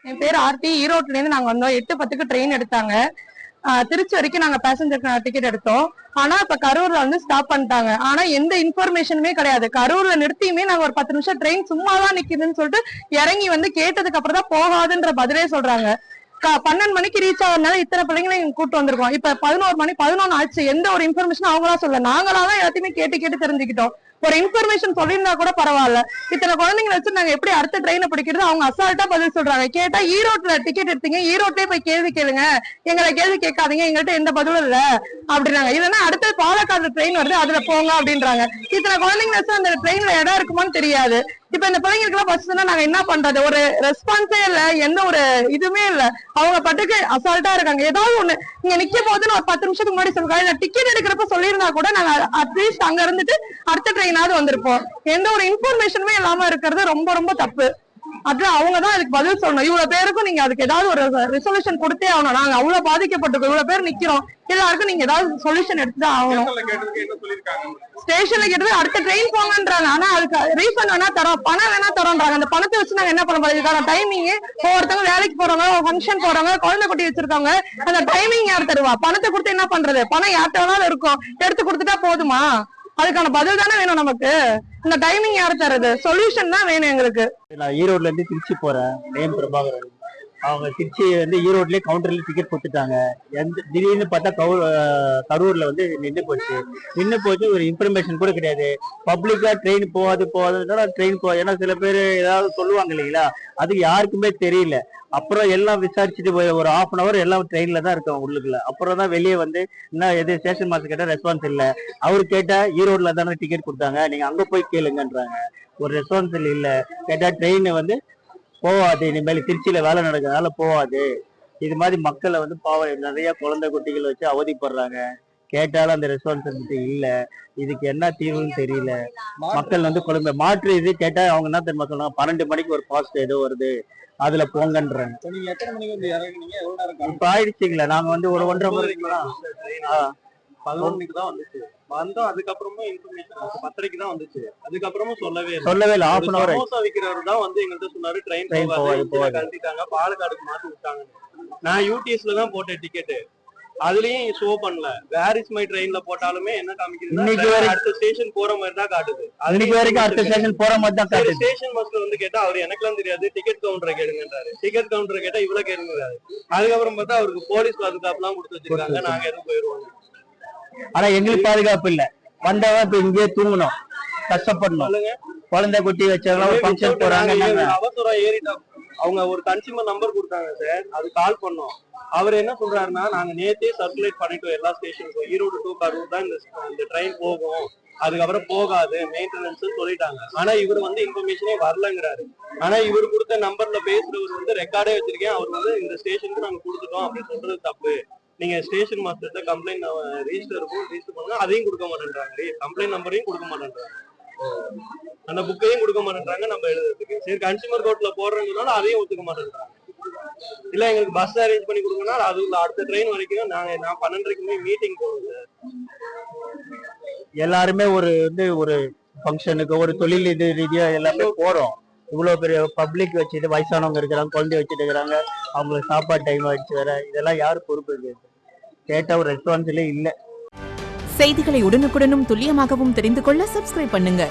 என் பேர் ஆர்த்தி. ஈரோட்ல இருந்து நாங்க வந்தோம். 8:10க்கு ட்ரெயின் எடுத்தாங்க. திருச்சி வரைக்கும் நாங்க பேசஞ்சர் டிக்கெட் எடுத்தோம். ஆனா இப்ப கரூர்ல வந்து ஸ்டாப் பண்ணிட்டாங்க. ஆனா எந்த இன்ஃபர்மேஷனுமே கிடையாது. கரூர்ல நிறுத்தியுமே நாங்க ஒரு 10 நிமிஷம் ட்ரெயின் சும்மாதான் நிக்குதுன்னு சொல்லிட்டு இறங்கி வந்து கேட்டதுக்கு அப்புறம் தான் போகாதுன்ற பதிலே சொல்றாங்க. 12 மணிக்கு ரீச் ஆகிறதுனால இத்தனை பிள்ளைங்களை எங்க கூட்டு வந்திருக்கோம். இப்ப 11 மணி 11 ஆச்சு. எந்த ஒரு இன்ஃபர்மேஷன் அவங்களா சொல்ல, நாங்களாதான் எல்லாத்தையுமே கேட்டு கேட்டு தெரிஞ்சுக்கிட்டோம். ஒரு இன்ஃபர்மேஷன் சொல்லியிருந்தா கூட பரவாயில்ல. இத்தனை குழந்தைங்களை வச்சு நாங்க எப்படி அடுத்த ட்ரெயினை பிடிக்கிறது? அவங்க அசால்ட்டா பதில் சொல்றாங்க. கேட்டா ஈரோட்ல டிக்கெட் எடுத்தீங்க, ஈரோட்லயே போய் கேள்வி கேளுங்க, எங்களை கேள்வி கேட்காதீங்க, எங்கள்கிட்ட எந்த பதிலும் இல்ல அப்படின்னாங்க. இல்லைன்னா அடுத்த பாலக்காடு ட்ரெயின் வருது, அதுல போங்க அப்படின்றாங்க. இத்தனை குழந்தைங்களை வச்சு அந்த ட்ரெயின்ல இடம் இருக்குமான்னு தெரியாது. இப்ப இந்த பிள்ளைங்களுக்கு எல்லாம் பஸ் நாங்க என்ன பண்றது? ஒரு ரெஸ்பான்ஸே இல்ல, எந்த ஒரு இதுவுமே இல்ல. அவங்க பட்டுக்கு அசால்ட்டா இருக்காங்க. ஏதாவது ஒண்ணு இங்க நிக்க போதுன்னு ஒரு 10 நிமிஷத்துக்கு முன்னாடி சொல்றாங்க. இல்ல டிக்கெட் எடுக்கிறப்ப சொல்லியிருந்தா கூட நாங்க அட்லீஸ்ட் அங்க இருந்துட்டு அடுத்த ட்ரெயினாவது வந்திருப்போம். எந்த ஒரு இன்ஃபர்மேஷனுமே இல்லாம இருக்கிறது ரொம்ப ரொம்ப தப்பு. அதுல அவங்கதான் அதுக்கு பதில் சொல்லணும். இவ்வளவு பேருக்கும் நீங்க அதுக்கு ஏதாவது ஒரு ரெசல்யூஷன் கொடுத்தே ஆகணும். நாங்க அவ்வளவு பாதிக்கப்பட்டிருக்கோம், இவ்வளவு பேர் நிக்கிறோம், எல்லாருக்கும் நீங்க ஏதாவது சொல்யூஷன் எடுத்துதான் ஆகணும். ஸ்டேஷன்ல கேட்டது அடுத்த ட்ரெயின் போங்கன்றாங்க. ஆனா அதுக்கு ரீஃபண்ட் வேணா தரோம், பணம் வேணா தரோன்றாங்க. அந்த பணத்தை வச்சு நாங்க என்ன பண்ண போறோம்? இதுக்கான டைமிங், ஒவ்வொருத்தவங்க வேலைக்கு போறவங்க, ஃபங்க்ஷன் போறவங்க, குழந்தை குட்டி வச்சிருக்காங்க, அந்த டைமிங் யார் தருவா? பணத்தை கொடுத்து என்ன பண்றது? பணம் யார்கிட்ட வேணாலும் இருக்கும், எடுத்து கொடுத்துட்டா போதுமா? அதுக்கான பதில் தானே வேணும் நமக்கு. இந்த டைமிங் யாரு தருது? சொல்யூஷன் தான் வேணும் எங்களுக்கு. நான் ஈரோட்ல இருந்து திருச்சி போறேன். நேம் பிரபாகரன். அவங்க திருச்சி வந்து ஈரோட்லயே கவுண்டர்ல டிக்கெட் கொடுத்துட்டாங்க. திடீர்னு பார்த்தா கரூர்ல வந்து நின்று போச்சு. ஒரு இன்ஃபர்மேஷன் கூட கிடையாது. பப்ளிக்கா ட்ரெயின் போகாது ட்ரெயின் போகாது. ஏன்னா சில பேர் ஏதாவது சொல்லுவாங்க இல்லைங்களா, அது யாருக்குமே தெரியல. அப்புறம் எல்லாம் விசாரிச்சுட்டு ஒரு 1/2 hour எல்லாம் ட்ரெயின்ல தான் இருக்கோம் உள்ளுக்குள்ள. அப்புறம் தான் வெளியே வந்து என்ன எது ஸ்டேஷன் மாஸ்டர் கேட்டா ரெஸ்பான்ஸ் இல்லை. அவரு கேட்டா ஈரோட்ல தானே டிக்கெட் கொடுத்தாங்க, நீங்க அங்க போய் கேளுங்கன்றாங்க. ஒரு ரெஸ்பான்ஸ் இல்ல. கேட்டா ட்ரெயின் வந்து போவாது, இனிமேல் திருச்சியில வேலை நடக்கிறதுனால போவாது. இது மாதிரி மக்களை வந்து பாவம் நிறைய குழந்தை குட்டிகள் வச்சு அவதிப்படுறாங்க. கேட்டாலும் அந்த ரெஸ்பான்சிபிலிட்டி இல்ல. இதுக்கு என்ன தீர்வுன்னு தெரியல. மக்கள் வந்து குழந்தை மாற்று இது கேட்டா அவங்க என்ன தெரியுமா சொல்றாங்க, 12 மணிக்கு ஒரு பாஸ்ட் ஏதோ வருது, அதுல போங்கன்றாங்க. இப்ப ஆயிடுச்சுங்களா, நாங்க வந்து ஒரு 1.5 மணிக்கு 11 மணிக்கு தான் வந்துச்சு வந்தோம். அதுக்கப்புறமும் இன்ஃபர்மேஷன் 10:30க்கு தான் வந்துச்சு. அதுக்கப்புறமும் சொல்லவே இல்லை. 1/2 hour சமோசா விற்கிறவர் தான் வந்து எங்கள்கிட்ட சொன்னாரு ட்ரெயின் போகாது, கழட்டிட்டாங்க, பாலக்காடுக்கு மாத்தி விட்டாங்க. நான் யூடிஎஸ்ல தான் போட்டேன் டிக்கெட். அதுலயும் ஷோ பண்ணல. வேர் இஸ் மை ட்ரெயின்ல போட்டாலுமே என்ன காமிக்குது, அடுத்த ஸ்டேஷன் போற மாதிரி தான் காட்டுது. அடுத்த ஸ்டேஷன் போற மாதிரி தான் காட்டுது. ஸ்டேஷன் மாஸ்டர் வந்து கேட்டா அவர் எனக்கெல்லாம் தெரியாது, டிக்கெட் கவுண்டரை கேளுங்கன்றாரு. டிக்கெட் கவுண்டரை கேட்டா இவ்வளவு கேளுங்கிறாரு. அதுக்கப்புறம் பார்த்தா அவருக்கு போலீஸ் பாதுகாப்பு எல்லாம் கொடுத்து வச்சிருக்காங்க, நாங்க எதுவும் போயிருவோம். ஆனா எங்களுக்கு பாதுகாப்பு இல்ல. வந்தவன் இப்ப இங்கேயே தூங்கணும், கஷ்டப்படணும். குழந்தை குட்டி வச்சவங்க ஒரு ஃபங்க்ஷன் போறாங்க, அவசரம் ஏறிட்டா அவங்க ஒரு கன்சியூமர் நம்பர் கொடுத்தாங்க சார், அது கால் பண்ணோம். அவர் என்ன சொல்றாருன்னா, நாங்க நேத்தே சர்க்குலேட் பண்ணிட்டோம் எல்லா ஸ்டேஷனுக்கும், ஈரோடு டு கரூர் தான் இந்த ட்ரெயின் போகும், அதுக்கப்புறம் போகாது, மெயின்டெனன்ஸ் சொல்லிட்டாங்க. ஆனா இவர் வந்து இன்ஃபர்மேஷனே வரலங்கிறாரு. ஆனா இவர் கொடுத்த நம்பர்ல பேசுறவர் வந்து ரெக்கார்டே வச்சிருக்கேன், அவர் வந்து இந்த ஸ்டேஷனுக்கு நாங்க கொடுத்துட்டோம் அப்படின்னு சொல்றது தப்பு. நீங்க ஸ்டேஷன் மாஸ்டர்கிட்ட கம்ப்ளைண்ட் ரெஜிஸ்டர் பண்ணுங்க, அதையும் கொடுக்க மாட்டேன்றாங்க. கம்ப்ளைண்ட் நம்பரையும் கொடுக்க மாட்டேன்றாங்க, அந்த புக்கையும் கொடுக்க மாட்டேன்றாங்க நம்ம எழுதுறதுக்கு. சரி கன்சியூமர் கோர்ட்ல போடுறதுனால அதையும் ஒத்துக்க மாட்டேன்றாங்க. இல்ல எங்களுக்கு பஸ் அரேஞ்ச் பண்ணி கொடுக்கணும், அது அடுத்த ட்ரெயின் வரைக்கும் நான் 12:30க்கு மீட்டிங் போகணும் சார். எல்லாருமே ஒரு ஃபங்க்ஷனுக்கு ஒரு தொழில் இது ரீதியா எல்லாமே போறோம். இவ்வளவு பெரிய பப்ளிக் வச்சுட்டு வயசானவங்க இருக்கிறாங்க, குழந்தை வச்சுட்டு இருக்கிறாங்க, அவங்களுக்கு சாப்பாடு டைம் ஆயிடுச்சு வேற. இதெல்லாம் யாரு பொறுப்பு? கேட்ட ஒரு ரெஸ்பான்ஸிலே இல்லை. செய்திகளை உடனுக்குடனும் துல்லியமாகவும் தெரிந்து கொள்ள சப்ஸ்கிரைப் பண்ணுங்க.